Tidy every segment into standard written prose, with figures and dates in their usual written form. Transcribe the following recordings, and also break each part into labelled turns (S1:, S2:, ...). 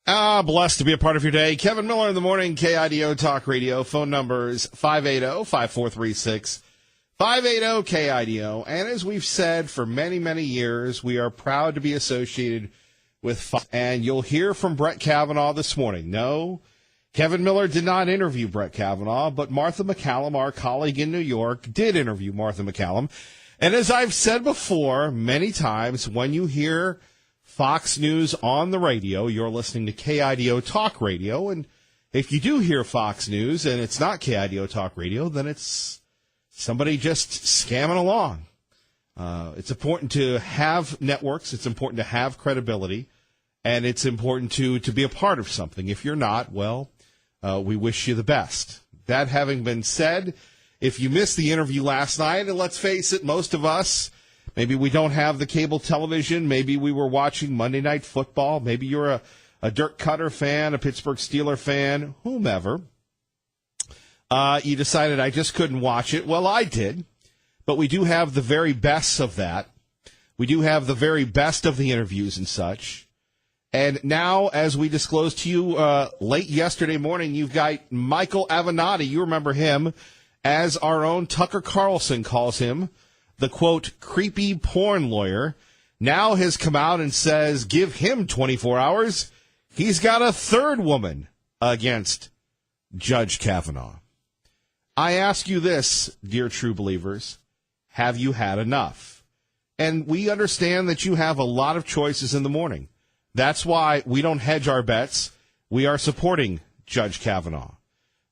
S1: Blessed to be a part of your day. Kevin Miller in the morning, KIDO Talk Radio. Phone numbers 580-5436, 580-KIDO. And as we've said for many, many years, we are proud to be associated with Fox. And you'll hear from Brett Kavanaugh this morning. No, Kevin Miller did not interview Brett Kavanaugh, but Martha MacCallum, our colleague in New York, did interview Martha MacCallum. And as I've said before many times, when you hear Fox News on the radio, you're listening to KIDO Talk Radio. And if you do hear Fox News and it's not KIDO Talk Radio, then it's somebody just scamming along. It's important to have networks. It's important to have credibility. And it's important to be a part of something. If you're not, well, we wish you the best. That having been said, if you missed the interview last night, and let's face it, most of us, maybe we don't have the cable television. Maybe we were watching Monday Night Football. Maybe you're a Dirk Cutter fan, a Pittsburgh Steeler fan, whomever. You decided I just couldn't watch it. Well, I did. But we do have the very best of that. We do have the very best of the interviews and such. And now, as we disclosed to you late yesterday morning, you've got Michael Avenatti. You remember him as our own Tucker Carlson calls him, the, quote, creepy porn lawyer, now has come out and says give him 24 hours. He's got a third woman against Judge Kavanaugh. I ask you this, dear true believers, have you had enough? And we understand that you have a lot of choices in the morning. That's why we don't hedge our bets. We are supporting Judge Kavanaugh.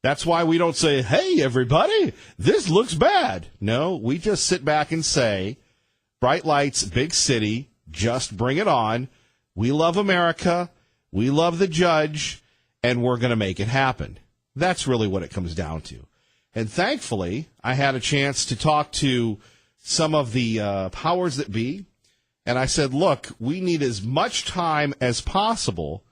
S1: That's why we don't say, hey, everybody, this looks bad. No, we just sit back and say, bright lights, big city, just bring it on. We love America. We love the judge, and we're going to make it happen. That's really what it comes down to. And thankfully, I had a chance to talk to some of the powers that be, and I said, look, we need as much time as possible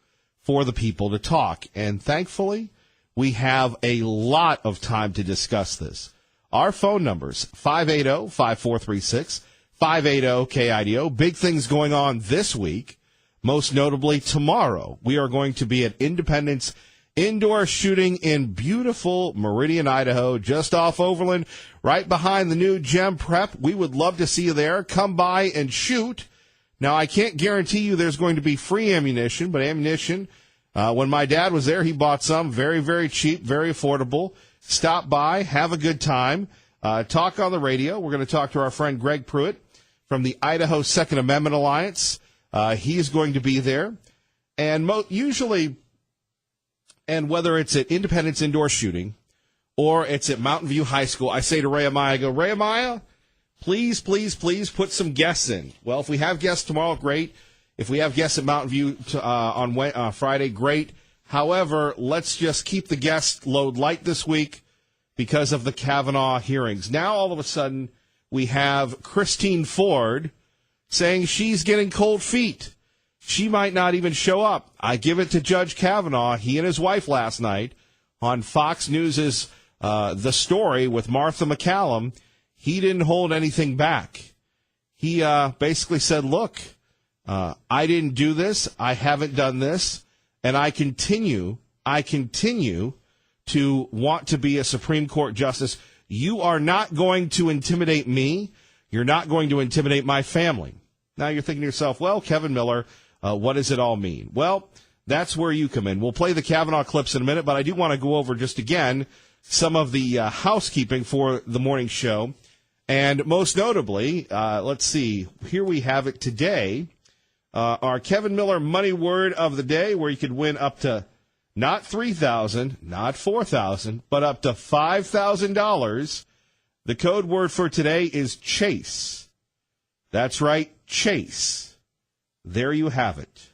S1: for the people to talk. And thankfully, we have a lot of time to discuss this. Our phone numbers, 580-5436, 580-KIDO. Big things going on this week. Most notably, tomorrow, we are going to be at Independence Indoor Shooting in beautiful Meridian, Idaho, just off Overland, right behind the new Gem Prep. We would love to see you there. Come by and shoot. Now, I can't guarantee you there's going to be free ammunition, but ammunition, when my dad was there, he bought some very, very cheap, very affordable. Stop by, have a good time, talk on the radio. We're going to talk to our friend Greg Pruitt from the Idaho Second Amendment Alliance. He's going to be there. And usually, and whether it's at Independence Indoor Shooting or it's at Mountain View High School, I say to Ray Amaya, I go, Ray Amaya, please, please, please put some guests in. Well, if we have guests tomorrow, great. If we have guests at Mountain View on Friday, great. However, let's just keep the guest load light this week because of the Kavanaugh hearings. Now, all of a sudden, we have Christine Ford saying she's getting cold feet. She might not even show up. I give it to Judge Kavanaugh. He and his wife last night on Fox News' The Story with Martha MacCallum, he didn't hold anything back. He basically said, look, I didn't do this. I haven't done this. And I continue to want to be a Supreme Court justice. You are not going to intimidate me. You're not going to intimidate my family. Now you're thinking to yourself, well, Kevin Miller, what does it all mean? Well, that's where you come in. We'll play the Kavanaugh clips in a minute, but I do want to go over just again some of the housekeeping for the morning show. And most notably, let's see, here we have it today. Our Kevin Miller money word of the day, where you could win up to not $3,000, not $4,000, but up to $5,000. The code word for today is Chase. That's right, Chase. There you have it.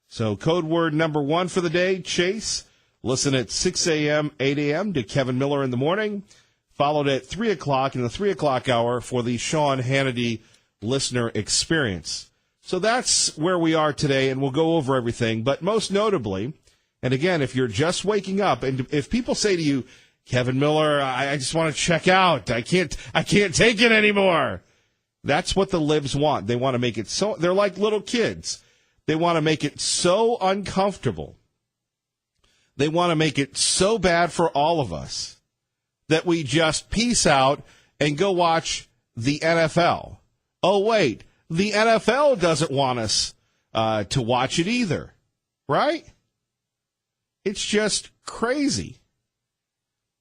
S1: So code word number one for the day, Chase. Listen at 6 a.m., 8 a.m. to Kevin Miller in the morning, followed at 3 o'clock in the 3 o'clock hour for the Sean Hannity listener experience. So that's where we are today, and we'll go over everything. But most notably, and again, if you're just waking up, and if people say to you, Kevin Miller, I just want to check out. I can't take it anymore. That's what the libs want. They want to make it so, they're like little kids. They want to make it so uncomfortable They want to make it so bad for all of us that we just peace out and go watch the NFL. Oh, wait, the NFL doesn't want us to watch it either, right? It's just crazy.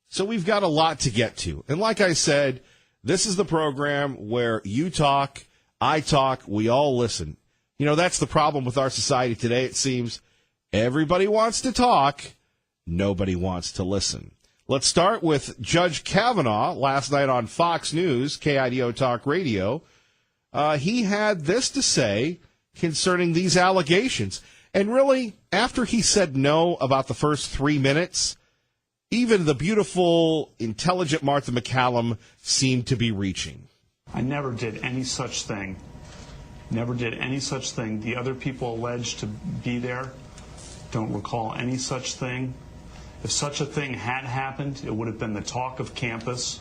S1: So we've got a lot to get to. And like I said, this is the program where you talk, I talk, we all listen. You know, that's the problem with our society today. It seems everybody wants to talk, nobody wants to listen. Let's start with Judge Kavanaugh last night on Fox News, KIDO Talk Radio. He had this to say concerning these allegations. And really, after he said no about the first 3 minutes, even the beautiful, intelligent Martha MacCallum seemed to be reaching.
S2: I never did any such thing. Never did any such thing. The other people alleged to be there don't recall any such thing. If such a thing had happened, it would have been the talk of campus.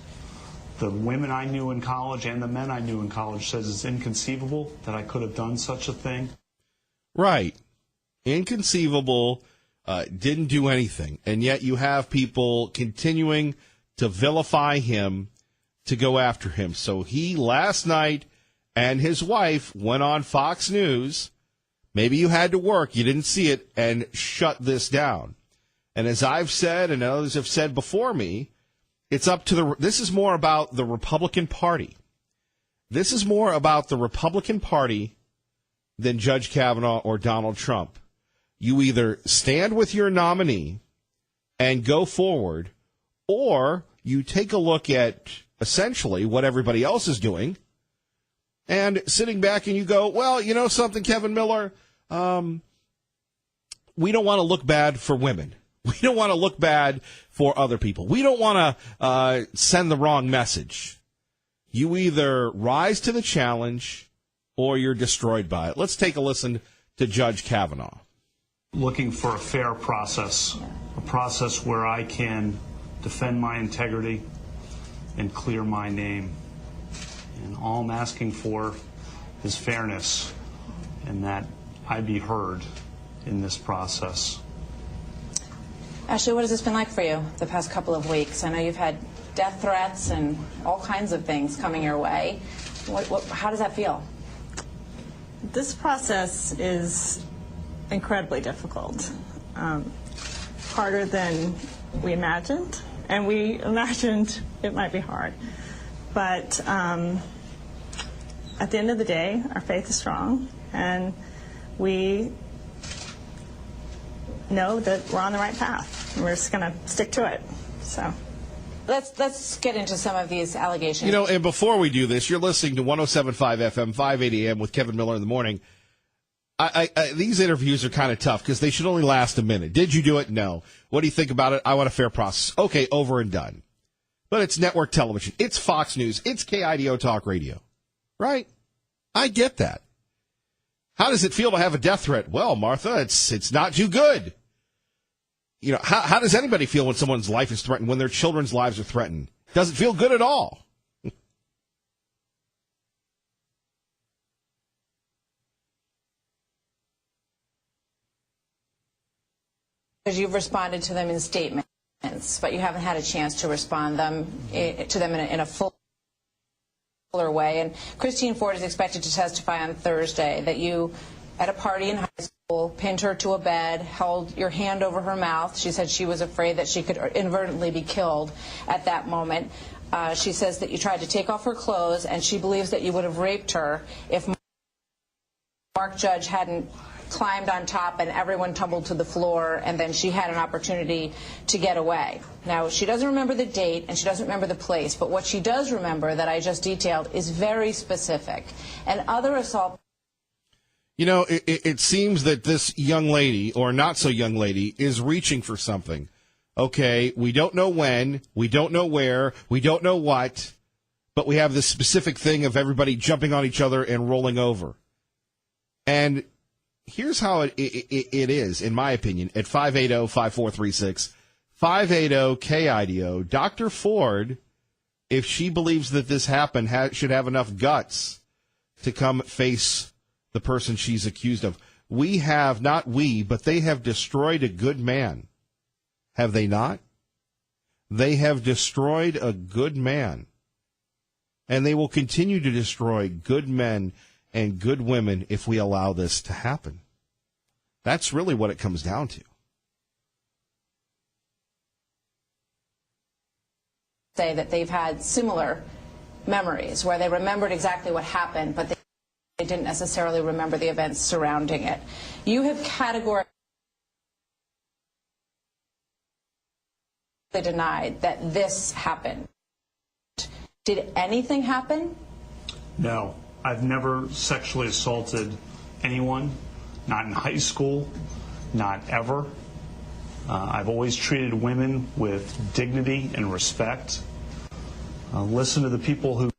S2: The women I knew in college and the men I knew in college says it's inconceivable that I could have done such a thing.
S1: Right. Inconceivable, didn't do anything. And yet you have people continuing to vilify him, to go after him. So he, last night, and his wife went on Fox News. Maybe you had to work, you didn't see it, and shut this down. And as I've said, and others have said before me, it's up to this is more about the Republican Party. This is more about the Republican Party than Judge Kavanaugh or Donald Trump. You either stand with your nominee and go forward, or you take a look at essentially what everybody else is doing and sitting back and you go, well, you know something, Kevin Miller, we don't want to look bad for women. We don't want to look bad for other people. We don't want to send the wrong message. You either rise to the challenge or you're destroyed by it. Let's take a listen to Judge Kavanaugh.
S2: Looking for a fair process, a process where I can defend my integrity and clear my name. And all I'm asking for is fairness and that I be heard in this process.
S3: Ashley, what has this been like for you the past couple of weeks? I know you've had death threats and all kinds of things coming your way. How does that feel?
S4: This process is incredibly difficult, harder than we imagined, and we imagined it might be hard. But at the end of the day, our faith is strong, and we know that we're on the right path, and we're just going to stick to it. So
S3: let's get into some of these allegations.
S1: You know, and before we do this, you're listening to 107.5 FM, 580 AM with Kevin Miller in the morning. These interviews are kind of tough because they should only last a minute. Did you do it? No. What do you think about it? I want a fair process. Okay, over and done. But it's network television. It's Fox News. It's KIDO Talk Radio. Right? I get that. How does it feel to have a death threat? Well, Martha, it's not too good. You know, how does anybody feel when someone's life is threatened, when their children's lives are threatened? Doesn't feel good at all.
S3: Because you've responded to them in statements, but you haven't had a chance to respond to them in a fuller way. And Christine Ford is expected to testify on Thursday that you, at a party in high school, pinned her to a bed, held your hand over her mouth. She said she was afraid that she could inadvertently be killed at that moment. She says that you tried to take off her clothes, and she believes that you would have raped her if Mark Judge hadn't climbed on top and everyone tumbled to the floor, and then she had an opportunity to get away. Now, she doesn't remember the date and she doesn't remember the place, but what she does remember that I just detailed is very specific. And other assault...
S1: You know, it seems that this young lady, or not so young lady, is reaching for something. Okay, we don't know when, we don't know where, we don't know what, but we have this specific thing of everybody jumping on each other and rolling over. And here's how it is, in my opinion, at 580-5436, 580-KIDO. Dr. Ford, if she believes that this happened, should have enough guts to come face the person she's accused of. We have, not we, but they have destroyed a good man. Have they not? They have destroyed a good man, and they will continue to destroy good men and good women if we allow this to happen. That's really what it comes down to.
S3: Say that they've had similar memories where they remembered exactly what happened, but they didn't necessarily remember the events surrounding it. You have categorically denied that this happened. Did anything happen?
S2: No, I've never sexually assaulted anyone, not in high school, not ever. I've always treated women with dignity and respect. Listen to the people who've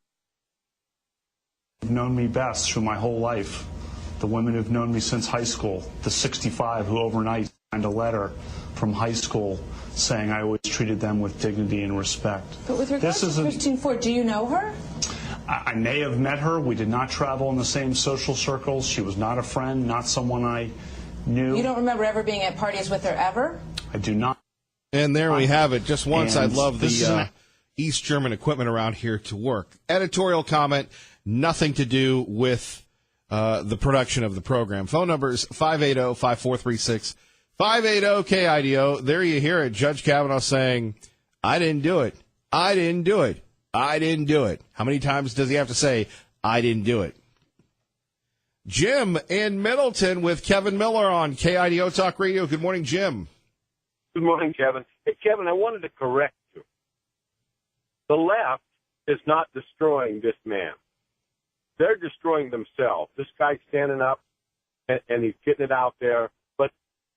S2: known me best through my whole life, the women who've known me since high school, the 65 who overnight signed a letter from high school saying I always treated them with dignity and respect.
S3: But with regards to Christine Ford, do you know her?
S2: I may have met her. We did not travel in the same social circles. She was not a friend, not someone I knew.
S3: You don't remember ever being at parties with her ever?
S2: I do not.
S1: And there we have it. Just once, I'd love the East German equipment around here to work. Editorial comment, nothing to do with the production of the program. Phone numbers 580-5436. 580-KIDO. There you hear it. Judge Kavanaugh saying, I didn't do it. I didn't do it. I didn't do it. How many times does he have to say, I didn't do it? Jim in Middleton with Kevin Miller on KIDO Talk Radio. Good morning, Jim.
S5: Good morning, Kevin. Hey, Kevin, I wanted to correct you. The left is not destroying this man. They're destroying themselves. This guy's standing up, and he's getting it out there. But,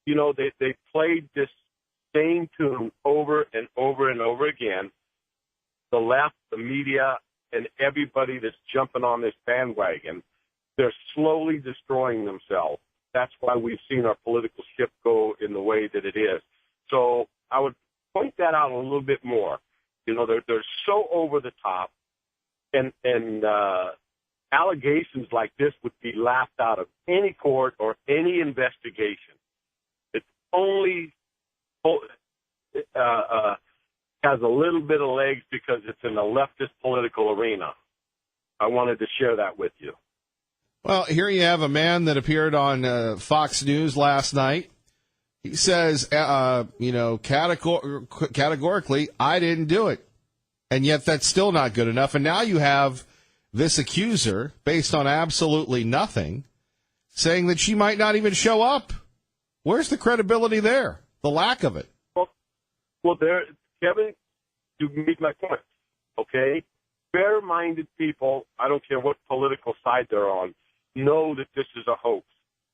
S5: you know, they played this same tune over and over and over again. The left, the media, and everybody that's jumping on this bandwagon, they're slowly destroying themselves. That's why we've seen our political ship go in the way that it is. So I would point that out a little bit more. You know, they're so over the top, and allegations like this would be laughed out of any court or any investigation. It only has a little bit of legs because it's in the leftist political arena. I wanted to share that with you.
S1: Well, here you have a man that appeared on Fox News last night. He says, categorically, I didn't do it. And yet that's still not good enough. And now you have this accuser, based on absolutely nothing, saying that she might not even show up. Where's the credibility there? The lack of it.
S5: Well, there, Kevin, you meet my point, okay? Fair-minded people, I don't care what political side they're on, know that this is a hoax.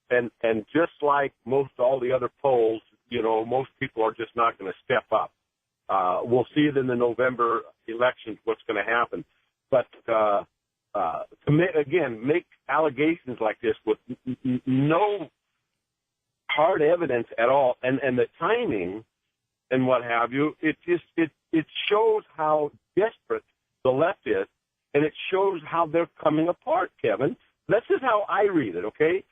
S5: And just like most all the other polls, you know, most people are just not going to step up. We'll see it in the November elections, what's going to happen. But to make allegations like this with no hard evidence at all, and the timing and what have you, it shows how desperate the left is, and it shows how they're coming apart, Kevin. This is how I read it, okay?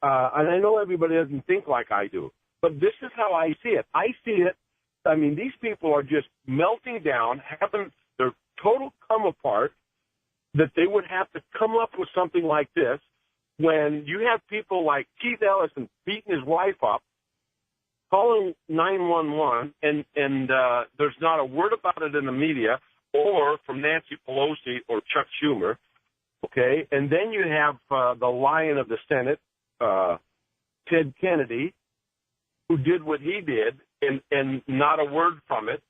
S5: And I know everybody doesn't think like I do, but this is how I see it. I see it. I mean, these people are just melting down, having their total come apart, that they would have to come up with something like this when you have people like Keith Ellison beating his wife up, calling 911, and there's not a word about it in the media or from Nancy Pelosi or Chuck Schumer, okay? And then you have the lion of the Senate, Ted Kennedy, who did what he did, and not a word from it,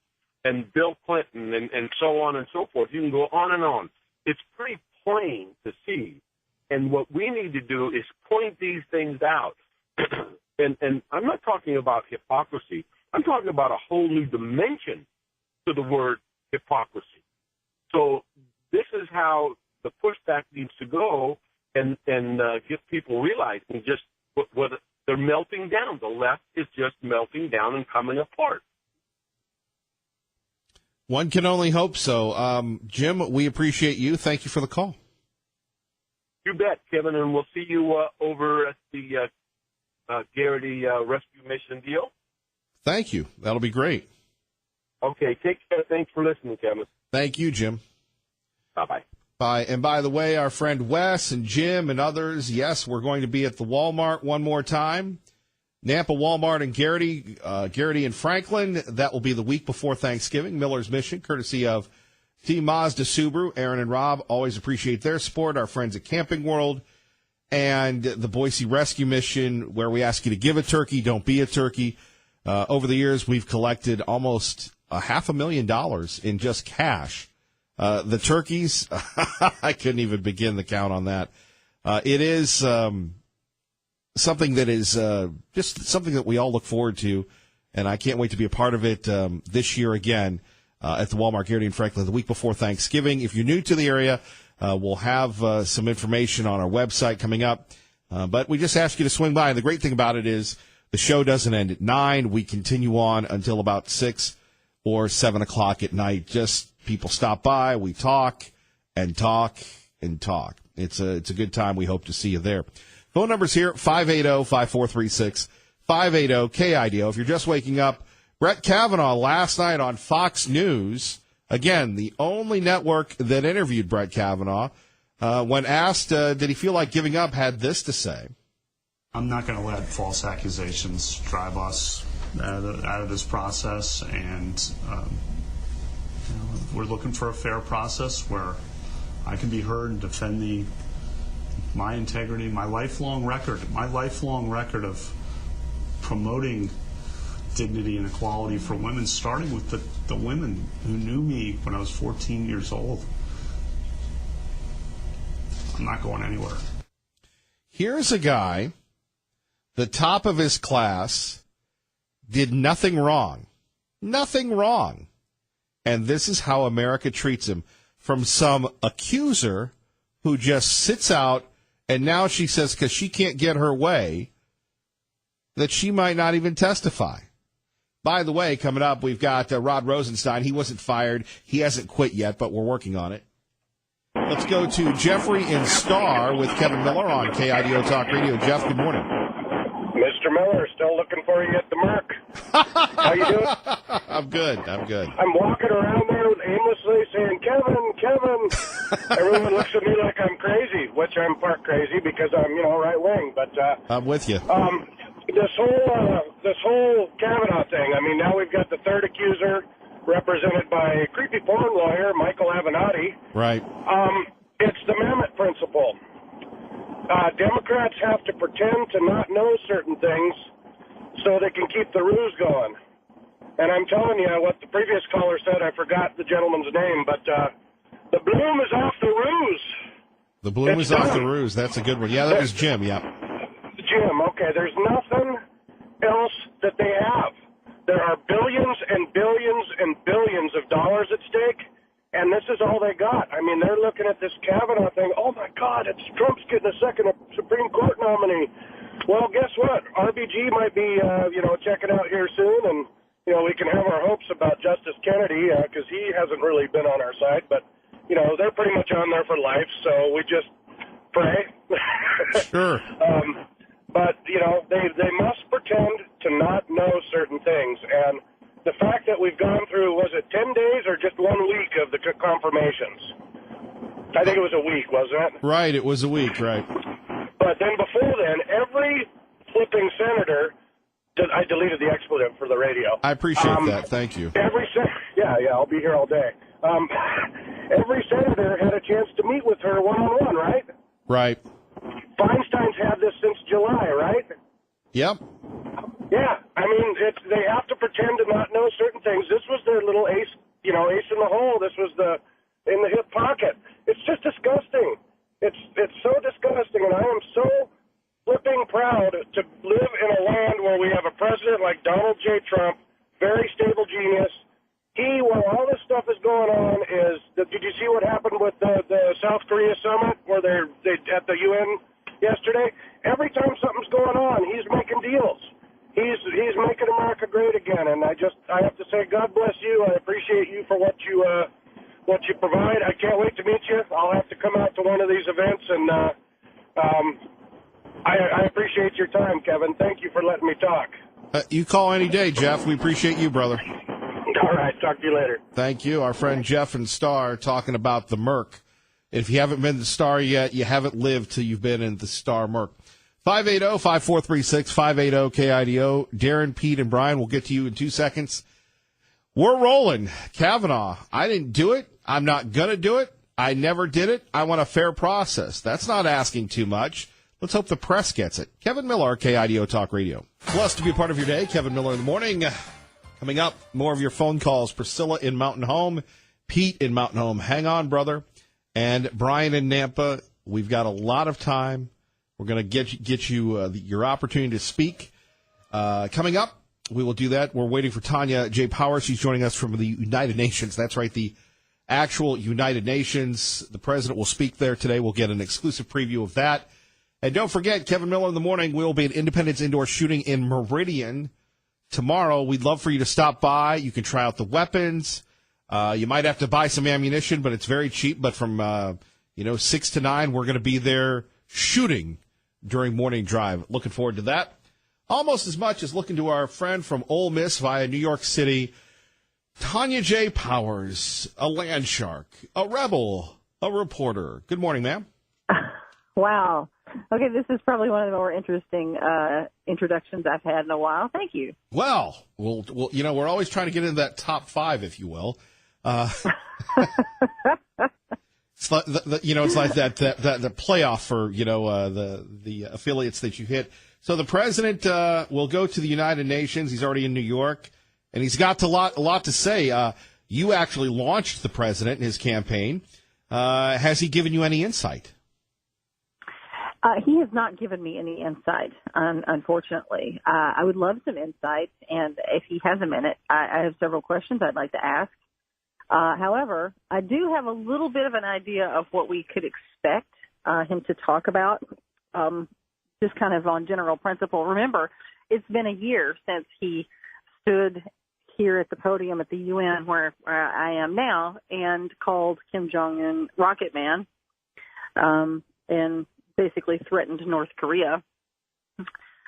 S5: and Bill Clinton, and so on and so forth. You can go on and on. It's pretty plain to see. And what we need to do is point these things out. And I'm not talking about hypocrisy. I'm talking about a whole new dimension to the word hypocrisy. So this is how the pushback needs to go, and get people realizing just what they're melting down. The left is just melting down and coming apart.
S1: One can only hope so. Jim, we appreciate you. Thank you for the call.
S5: You bet, Kevin, and we'll see you over at the Garrity Rescue Mission deal.
S1: Thank you. That'll be great.
S5: Okay, take care. Thanks for listening, Kevin.
S1: Thank you, Jim.
S5: Bye-bye.
S1: Bye. And by the way, our friend Wes and Jim and others, yes, we're going to be at the Walmart one more time. Nampa Walmart in Garrity and Franklin. That will be the week before Thanksgiving. Miller's Mission, courtesy of Team Mazda Subaru. Aaron and Rob always appreciate their support. Our friends at Camping World and the Boise Rescue Mission, where we ask you to give a turkey, don't be a turkey. Over the years, we've collected almost $500,000 in just cash. The turkeys, I couldn't even begin the count on that. It is something that is just something that we all look forward to, and I can't wait to be a part of it this year again at the Walmart Garrity and Franklin the week before Thanksgiving. If you're new to the area, we'll have some information on our website coming up, but we just ask you to swing by. And the great thing about it is the show doesn't end at 9. We continue on until about 6 or 7 o'clock at night. Just people stop by, we talk and talk and talk. It's a good time. We hope to see you there. Phone number's here, 580-5436, 580-KIDO. If you're just waking up, Brett Kavanaugh last night on Fox News, again, the only network that interviewed Brett Kavanaugh, when asked did he feel like giving up, had this to say.
S2: I'm not going to let false accusations drive us out of this process, and we're looking for a fair process where I can be heard and defend my integrity, my lifelong record of promoting dignity and equality for women, starting with the women who knew me when I was 14 years old. I'm not going anywhere.
S1: Here's a guy, the top of his class, did nothing wrong. Nothing wrong. And this is how America treats him, from some accuser who just sits out, and now she says because she can't get her way that she might not even testify. By the way, coming up, we've got Rod Rosenstein. He wasn't fired. He hasn't quit yet, but we're working on it. Let's go to Jeffrey in Star with Kevin Miller on KIDO Talk Radio. Jeff, good morning.
S5: Mr. Miller, still looking for you at the Merc. How you doing?
S1: I'm good.
S5: I'm walking around there aimlessly saying, Kevin. Everyone looks at me like I'm crazy, which I'm part crazy because I'm, right wing. But
S1: I'm with you.
S5: This whole Kavanaugh thing. I mean, now we've got the third accuser represented by a creepy porn lawyer, Michael Avenatti.
S1: Right.
S5: It's the Mamet principle. Democrats have to pretend to not know certain things so they can keep the ruse going. And I'm telling you what the previous caller said, I forgot the gentleman's name, but the bloom is off the ruse.
S1: The bloom is off the ruse. That's a good one. Yeah, that was Jim, yeah.
S5: Jim, okay, there's nothing else that they have. There are billions and billions and billions of dollars at stake, and this is all they got. I mean, they're looking at this Kavanaugh thing. Oh, my God, it's Trump's getting a second Supreme Court nominee. Well, guess what? RBG might be, checking out here soon, and, we can have our hopes about Justice Kennedy because he hasn't really been on our side. But, they're pretty much on there for life, so we just pray.
S1: Sure.
S5: But, they must pretend to not know certain things. And the fact that we've gone through, was it 10 days or just 1 week of the confirmations? I think it was a week, wasn't it?
S1: Right, it was a week, right.
S5: But then before then, every flipping senator, I deleted the expletive for the radio.
S1: I appreciate that. Thank you.
S5: Yeah, I'll be here all day. Every senator had a chance to meet with her one-on-one, right?
S1: Right.
S5: Feinstein's had this since July, right?
S1: Yep.
S5: Yeah, I mean, they have to pretend to not know certain things. This was their little ace in the hole. This was in the hip pocket. It's just disgusting. It's so disgusting, and I am so flipping proud to live in a land where we have a president like Donald J. Trump, very stable genius. While all this stuff is going on, did you see what happened with the South Korea summit where they at the UN yesterday? Every time something's going on, he's making deals. He's making America great again, and I have to say, God bless you. I appreciate you for what you provide. I can't wait to meet you. I'll have to come out to one of these events, and I appreciate your time, Kevin. Thank you for letting me talk.
S1: You call any day, Jeff. We appreciate you, brother.
S5: All right. Talk to you later.
S1: Thank you. Our friend Jeff and Star talking about the Merc. If you haven't been to Star yet, you haven't lived till you've been in the Star Merc. 580-5436, 580-KIDO. Darren, Pete, and Brian will get to you in 2 seconds. We're rolling. Kavanaugh, I didn't do it. I'm not going to do it. I never did it. I want a fair process. That's not asking too much. Let's hope the press gets it. Kevin Miller, KIDO Talk Radio. Blessed to be a part of your day. Kevin Miller in the morning. Coming up, more of your phone calls. Priscilla in Mountain Home. Pete in Mountain Home. Hang on, brother. And Brian in Nampa. We've got a lot of time. We're going to get you your opportunity to speak. Coming up, we will do that. We're waiting for Tanya J. Powers. She's joining us from the United Nations. That's right, the actual United Nations. The president will speak there today. We'll get an exclusive preview of that. And don't forget, Kevin Miller in the morning will be at Independence Indoor Shooting in Meridian tomorrow. We'd love for you to stop by. You can try out the weapons. You might have to buy some ammunition, but it's very cheap. But from 6 to 9, we're going to be there shooting during morning drive. Looking forward to that. Almost as much as looking to our friend from Ole Miss via New York City, Tanya J. Powers, a land shark, a rebel, a reporter. Good morning, ma'am.
S6: Wow. Okay, this is probably one of the more interesting introductions I've had in a while. Thank you.
S1: Well, we're always trying to get into that top 5, if you will. It's like it's like that the playoff for the affiliates that you hit. So the president will go to the United Nations. He's already in New York, and he's got a lot to say. You actually launched the president in his campaign. Has he given you any insight?
S6: He has not given me any insight, unfortunately. I would love some insight, and if he has a minute, I have several questions I'd like to ask. However, I do have a little bit of an idea of what we could expect him to talk about, just kind of on general principle. Remember, it's been a year since he stood here at the podium at the UN where I am now and called Kim Jong-un Rocket Man and basically threatened North Korea.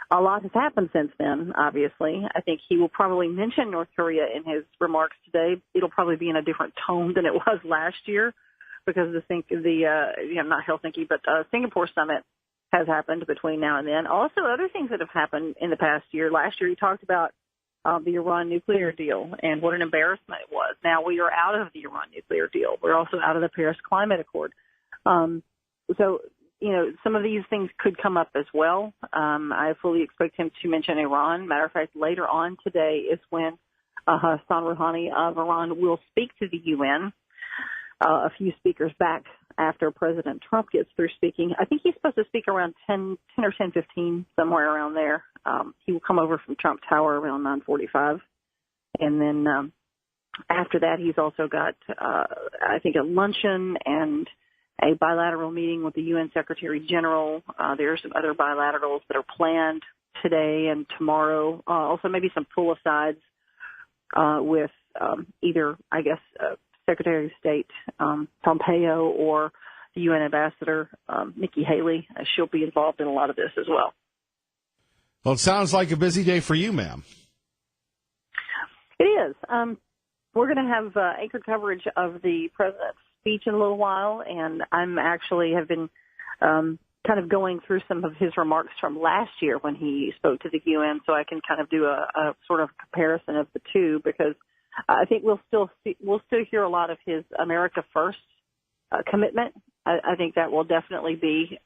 S6: A lot has happened since then, obviously. I think he will probably mention North Korea in his remarks today. It'll probably be in a different tone than it was last year because Singapore summit has happened between now and then. Also, other things that have happened in the past year. Last year, he talked about the Iran nuclear deal and what an embarrassment it was. Now we are out of the Iran nuclear deal. We're also out of the Paris Climate Accord. Some of these things could come up as well. I fully expect him to mention Iran. Matter of fact, later on today is when Hassan Rouhani of Iran will speak to the UN. A few speakers back after President Trump gets through speaking. I think he's supposed to speak around 10 or 10:15, somewhere around there. He will come over from Trump Tower around 9:45. And then after that, he's also got, I think, a luncheon and a bilateral meeting with the UN Secretary General. There are some other bilaterals that are planned today and tomorrow. Also maybe some pull-asides with either, I guess, Secretary of State Pompeo or the UN Ambassador Nikki Haley. She'll be involved in a lot of this as well.
S1: Well, it sounds like a busy day for you, ma'am.
S6: It is. We're going to have anchor coverage of the president's speech in a little while, and I'm actually have been kind of going through some of his remarks from last year when he spoke to the UN, so I can kind of do a sort of comparison of the two, because I think we'll still hear a lot of his America First commitment. I think that will definitely be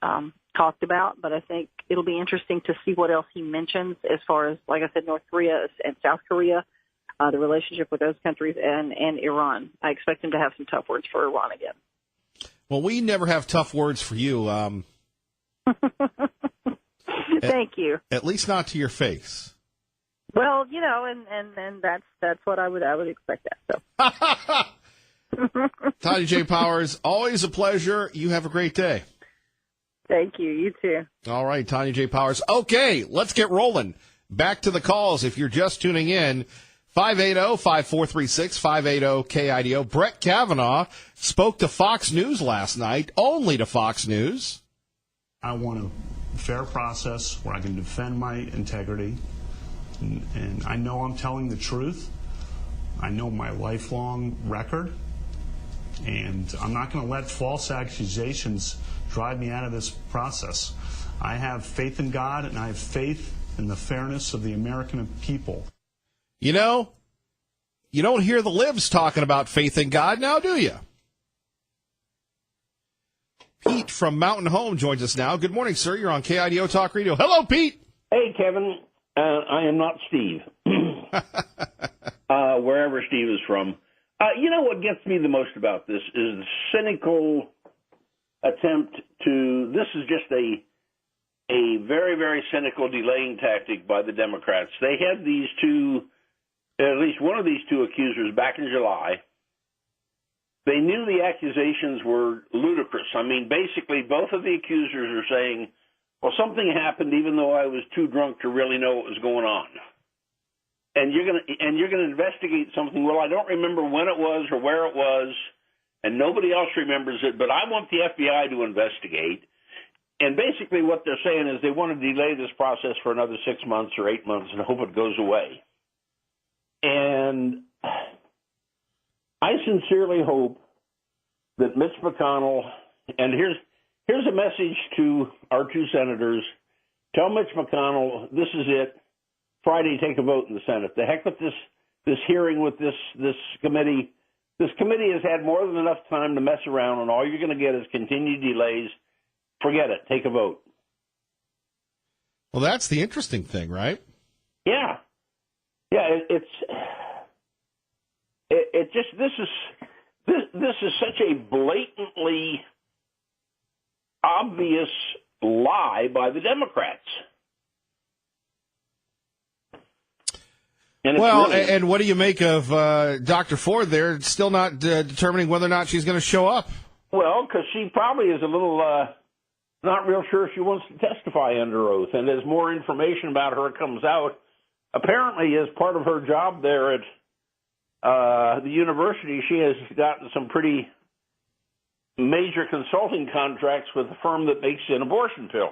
S6: talked about, but I think it'll be interesting to see what else he mentions as far as, like I said, North Korea and South Korea. The relationship with those countries and Iran. I expect him to have some tough words for Iran again.
S1: Well, we never have tough words for you.
S6: Thank you.
S1: At least not to your face.
S6: Well, and that's what I would expect that. So.
S1: Tanya J. Powers, always a pleasure. You have a great day.
S6: Thank you. You too.
S1: All right, Tanya J. Powers. Okay, let's get rolling. Back to the calls. If you're just tuning in, 580-5436, 580-KIDO. Brett Kavanaugh spoke to Fox News last night, only to Fox News.
S2: I want a fair process where I can defend my integrity, And I know I'm telling the truth. I know my lifelong record. And I'm not going to let false accusations drive me out of this process. I have faith in God, and I have faith in the fairness of the American people.
S1: You know, you don't hear the libs talking about faith in God now, do you? Pete from Mountain Home joins us now. Good morning, sir. You're on KIDO Talk Radio. Hello, Pete.
S7: Hey, Kevin. I am not Steve. Wherever Steve is from. You know what gets me the most about this is the cynical attempt to. This is just a very, very cynical delaying tactic by the Democrats. They had these two, at least one of these two accusers back in July. They knew the accusations were ludicrous. I mean, basically, both of the accusers are saying, well, something happened even though I was too drunk to really know what was going on. And you're gonna investigate something. Well, I don't remember when it was or where it was, and nobody else remembers it, but I want the FBI to investigate. And basically what they're saying is they want to delay this process for another 6 months or 8 months and hope it goes away. And I sincerely hope that Mitch McConnell, and here's a message to our two senators. Tell Mitch McConnell, this is it. Friday, take a vote in the Senate. The heck with this hearing with this committee. This committee has had more than enough time to mess around, and all you're going to get is continued delays. Forget it. Take a vote.
S1: Well, that's the interesting thing, right?
S7: Yeah. Yeah, it just this is such a blatantly obvious lie by the Democrats.
S1: And what do you make of Dr. Ford there still not determining whether or not she's going to show up?
S7: Well, because she probably is a little not real sure she wants to testify under oath. And as more information about her comes out, apparently as part of her job there at the university, she has gotten some pretty major consulting contracts with a firm that makes an abortion pill.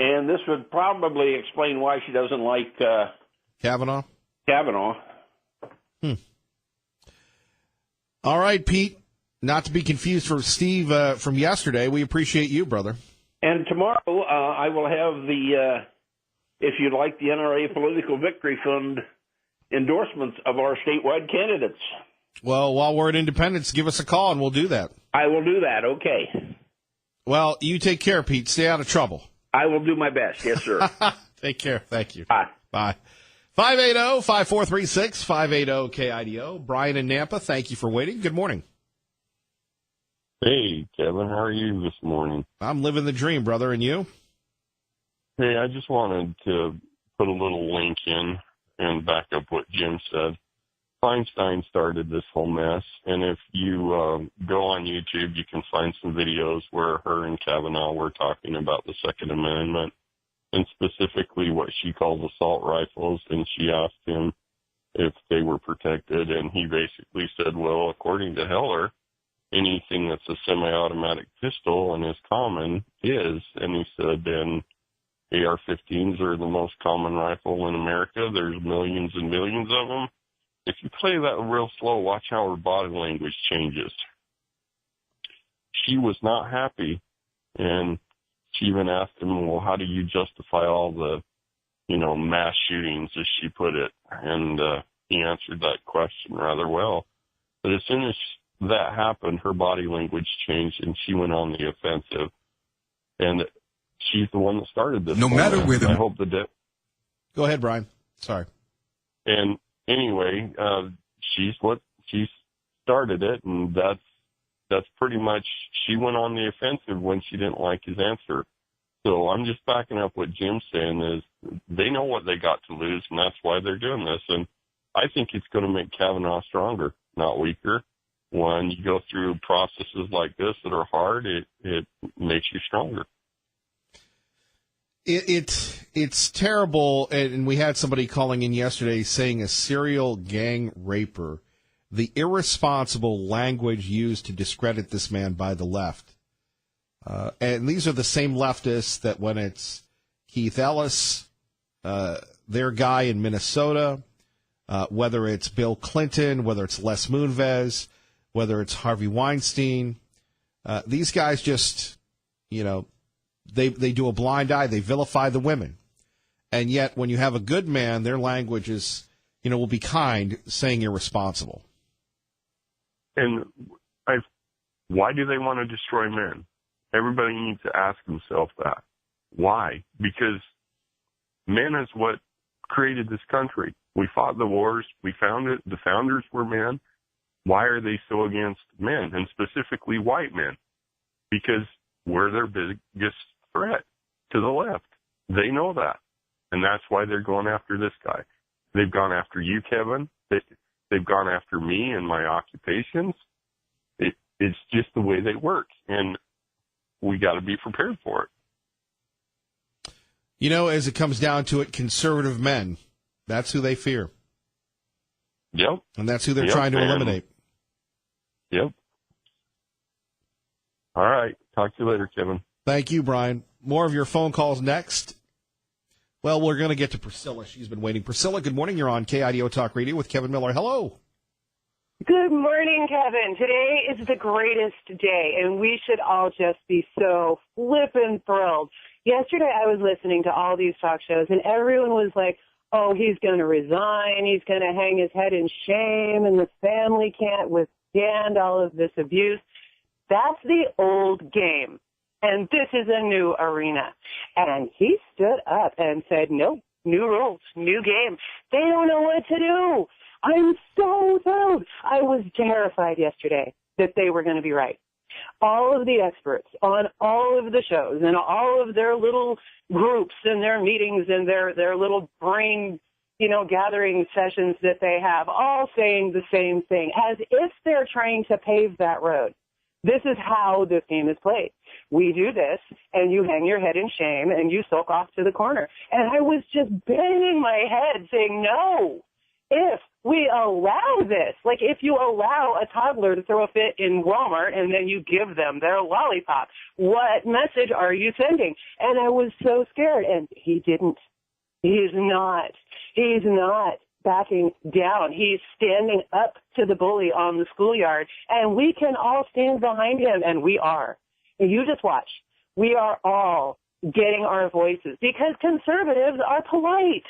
S7: And this would probably explain why she doesn't like
S1: Kavanaugh. All right, Pete. Not to be confused for Steve from yesterday. We appreciate you, brother.
S7: And tomorrow I will have the, if you'd like, the NRA Political Victory Fund endorsements of our statewide candidates.
S1: Well, while we're at Independence, give us a call and we'll do that.
S7: I will do that. Okay.
S1: Well, you take care, Pete. Stay out of trouble.
S7: I will do my best. Yes, sir.
S1: Take care. Thank you.
S7: Bye.
S1: Bye. 580-5436, 580-KIDO. Brian in Nampa, thank you for waiting. Good morning.
S8: Hey, Kevin, how are you this morning?
S1: I'm living the dream, brother, and you?
S8: Hey, I just wanted to put a little link in and back up what Jim said. Feinstein started this whole mess, and if you go on YouTube, you can find some videos where her and Kavanaugh were talking about the Second Amendment, and specifically what she calls assault rifles, and she asked him if they were protected, and he basically said, well, according to Heller, anything that's a semi-automatic pistol and is common is, and he said, then AR-15s are the most common rifle in America. There's millions and millions of them. If you play that real slow, watch how her body language changes. She was not happy, and she even asked him, well, how do you justify all the, mass shootings, as she put it? And he answered that question rather well. But as soon as that happened, her body language changed, and she went on the offensive. And she's the one that started this.
S9: No matter where
S8: I hope the
S1: Go ahead, Brian. Sorry.
S8: And anyway, she started it, and that's pretty much, she went on the offensive when she didn't like his answer. So I'm just backing up what Jim's saying is they know what they got to lose, and that's why they're doing this. And I think it's going to make Kavanaugh stronger, not weaker. When you go through processes like this that are hard, it makes you stronger.
S1: It's terrible, and we had somebody calling in yesterday saying a serial gang raper, the irresponsible language used to discredit this man by the left. And these are the same leftists that when it's Keith Ellis, their guy in Minnesota, whether it's Bill Clinton, whether it's Les Moonves, whether it's Harvey Weinstein, these guys just, they do a blind eye. They vilify the women. And yet when you have a good man, their language is, will be kind, saying irresponsible.
S8: And why do they want to destroy men? Everybody needs to ask themselves that. Why? Because men is what created this country. We fought the wars. We found it. The founders were men. Why are they so against men, and specifically white men? Because we're their biggest threat to the left. They know that. And that's why they're going after this guy. They've gone after you, Kevin. They've gone after me and my occupations. It's just the way they work. And we got to be prepared for it.
S1: As it comes down to it, conservative men, that's who they fear.
S8: Yep.
S1: And that's who they're trying to eliminate.
S8: Yep. All right. Talk to you later, Kevin.
S1: Thank you, Brian. More of your phone calls next. Well, we're going to get to Priscilla. She's been waiting. Priscilla, good morning. You're on KIDO Talk Radio with Kevin Miller. Hello.
S9: Good morning, Kevin. Today is the greatest day, and we should all just be so flippin' thrilled. Yesterday I was listening to all these talk shows, and everyone was like, oh, he's going to resign, he's going to hang his head in shame, and the family can't withstand all of this abuse. That's the old game, and this is a new arena. And he stood up and said, nope, new rules, new game. They don't know what to do. I'm so thrilled. I was terrified yesterday that they were going to be right. All of the experts on all of the shows and all of their little groups and their meetings and their little brain, gathering sessions that they have, all saying the same thing, as if they're trying to pave that road. This is how this game is played. We do this, and you hang your head in shame, and you sulk off to the corner. And I was just banging my head saying, no, if we allow this, like if you allow a toddler to throw a fit in Walmart and then you give them their lollipop, what message are you sending? And I was so scared, and he didn't. He's not backing down. He's standing up to the bully on the schoolyard, and we can all stand behind him, and we are. And you just watch. We are all getting our voices because conservatives are polite.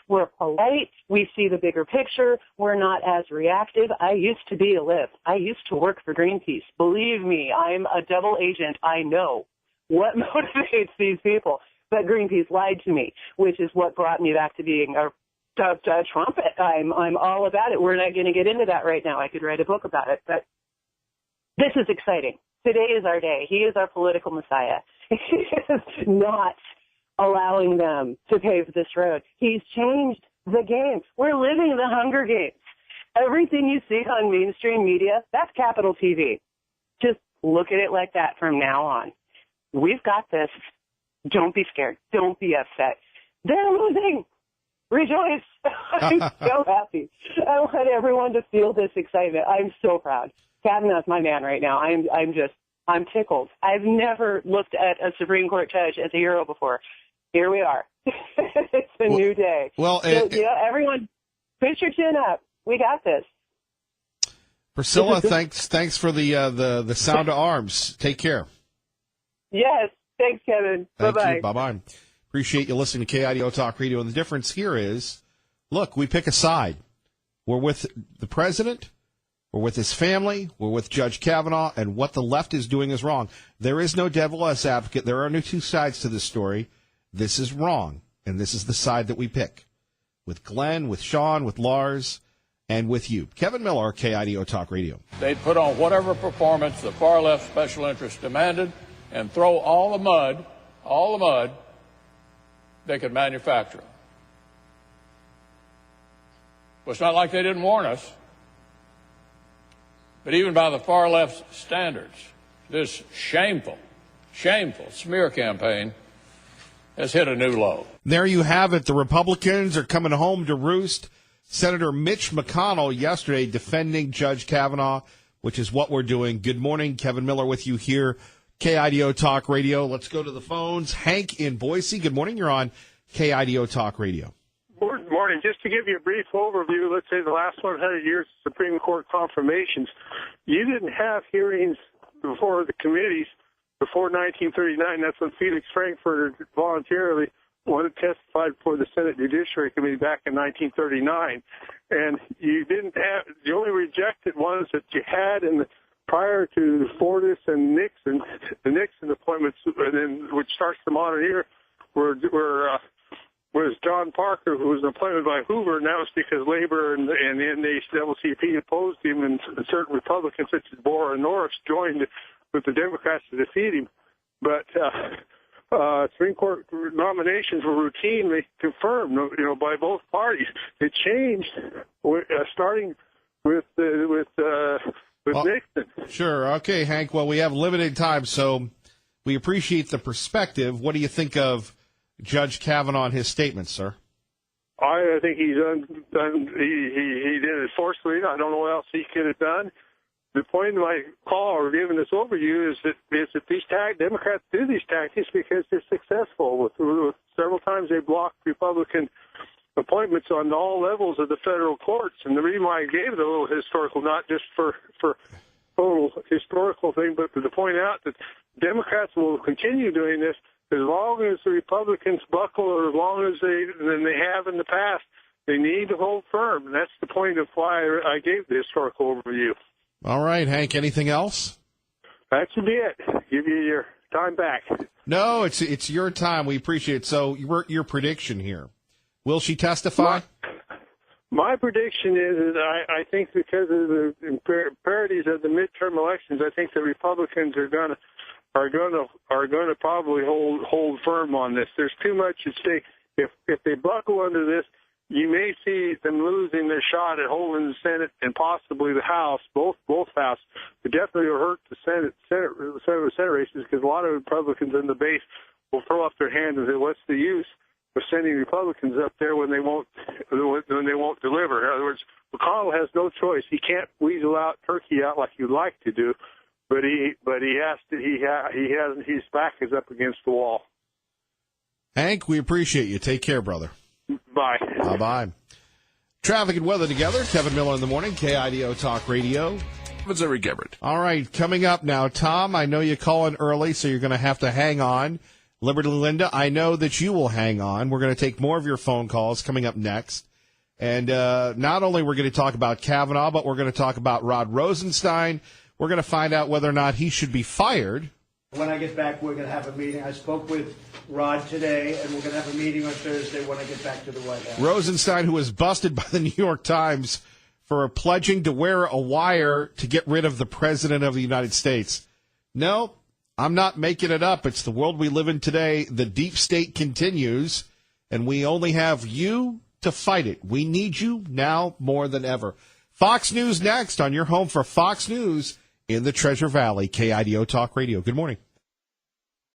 S9: We're polite. We see the bigger picture. We're not as reactive. I used to be a lib. I used to work for Greenpeace. Believe me, I'm a double agent. I know what motivates these people. But Greenpeace lied to me, which is what brought me back to being a trumpet. I'm all about it. We're not going to get into that right now. I could write a book about it, but this is exciting. Today is our day. He is our political messiah. He is not allowing them to pave this road. He's changed the game. We're living the Hunger Games. Everything you see on mainstream media, that's Capital TV. Just look at it like that from now on. We've got this. Don't be scared. Don't be upset. They're losing. Rejoice. I'm so happy. I want everyone to feel this excitement. I'm so proud. Kavanaugh's my man right now. I'm tickled. I've never looked at a Supreme Court judge as a hero before. Here we are. It's a new day.
S1: Well,
S9: everyone, put your chin up. We got this.
S1: Priscilla, thanks for the sound of arms. Take care.
S9: Yes. Thanks, Kevin. Bye-bye.
S1: Bye-bye. Appreciate you listening to KIDO Talk Radio. And the difference here is, look, we pick a side. We're with the president. We're with his family. We're with Judge Kavanaugh. And what the left is doing is wrong. There is no devil's advocate. There are no two sides to this story. This is wrong. And this is the side that we pick. With Glenn, with Sean, with Lars, and with you. Kevin Miller, KIDO Talk Radio.
S10: They'd put on whatever performance the far left special interests demanded and throw all the mud they could manufacture. Well, it's not like they didn't warn us. But even by the far left's standards, this shameful smear campaign has hit a new low.
S1: There you have it. The Republicans are coming home to roost. Senator Mitch McConnell yesterday defending Judge Kavanaugh, which is what we're doing. Good morning. Kevin Miller with you here. KIDO Talk Radio. Let's go to the phones. Hank in Boise. Good morning. You're on KIDO Talk Radio.
S5: Morning. Just to give you a brief overview, let's say the last 100 years of Supreme Court confirmations, you didn't have hearings before the committees before 1939. That's when Felix Frankfurter voluntarily wanted to testify before the Senate Judiciary Committee back in 1939. And you didn't have, the only rejected ones that you had prior to Fortas and Nixon, the Nixon appointments, and then which starts the modern era, was John Parker, who was appointed by Hoover, and that was because Labor and the NAACP opposed him, and certain Republicans such as Borer and Norris joined with the Democrats to defeat him. But Supreme Court nominations were routinely confirmed, by both parties. It changed starting with Nixon.
S1: Sure. Okay, Hank. Well, we have limited time, so we appreciate the perspective. What do you think of Judge Kavanaugh and his statements, sir?
S5: I think he's done. He did it forcefully. I don't know what else he could have done. The point of my call or giving this overview is that these Democrats do these tactics because they're successful. With several times they blocked Republican appointments on all levels of the federal courts. And the reason why I gave it a little historical, not just for total historical thing, but to point out that Democrats will continue doing this as long as the Republicans buckle, or as long as they have in the past. They need to hold firm, and that's the point of why I gave the historical overview.
S1: All right, Hank, anything else?
S5: That should be it. Give you your time back.
S1: No, it's your time. We appreciate it. So your prediction here. Will she testify?
S5: My prediction is that I think because of the imparities of the midterm elections, I think the Republicans are going to probably hold firm on this. There's too much at stake. If they buckle under this, you may see them losing their shot at holding the Senate and possibly the House, both houses. It definitely will hurt the Senate races, because a lot of Republicans in the base will throw up their hands and say, "What's the use of sending Republicans up there when they won't deliver?" In other words, McConnell has no choice. He can't weasel Turkey out like you'd like to do, but he has to. His back is up against the wall.
S1: Hank, we appreciate you. Take care, brother.
S5: Bye.
S1: Bye-bye. Traffic and weather together. Kevin Miller in the morning, KIDO Talk Radio.
S11: It's Eric Everett.
S1: All right, coming up now, Tom, I know you call in early, so you're going to have to hang on. Liberty Linda, I know that you will hang on. We're going to take more of your phone calls coming up next. And not only we're going to talk about Kavanaugh, but we're going to talk about Rod Rosenstein. We're going to find out whether or not he should be fired.
S12: When I get back, we're going to have a meeting. I spoke with Rod today, and we're going to have a meeting on Thursday when I get back to the White House.
S1: Rosenstein, who was busted by the New York Times for pledging to wear a wire to get rid of the President of the United States. No, I'm not making it up. It's the world we live in today. The deep state continues, and we only have you to fight it. We need you now more than ever. Fox News next on your home for Fox News in the Treasure Valley. KIDO Talk Radio. Good morning.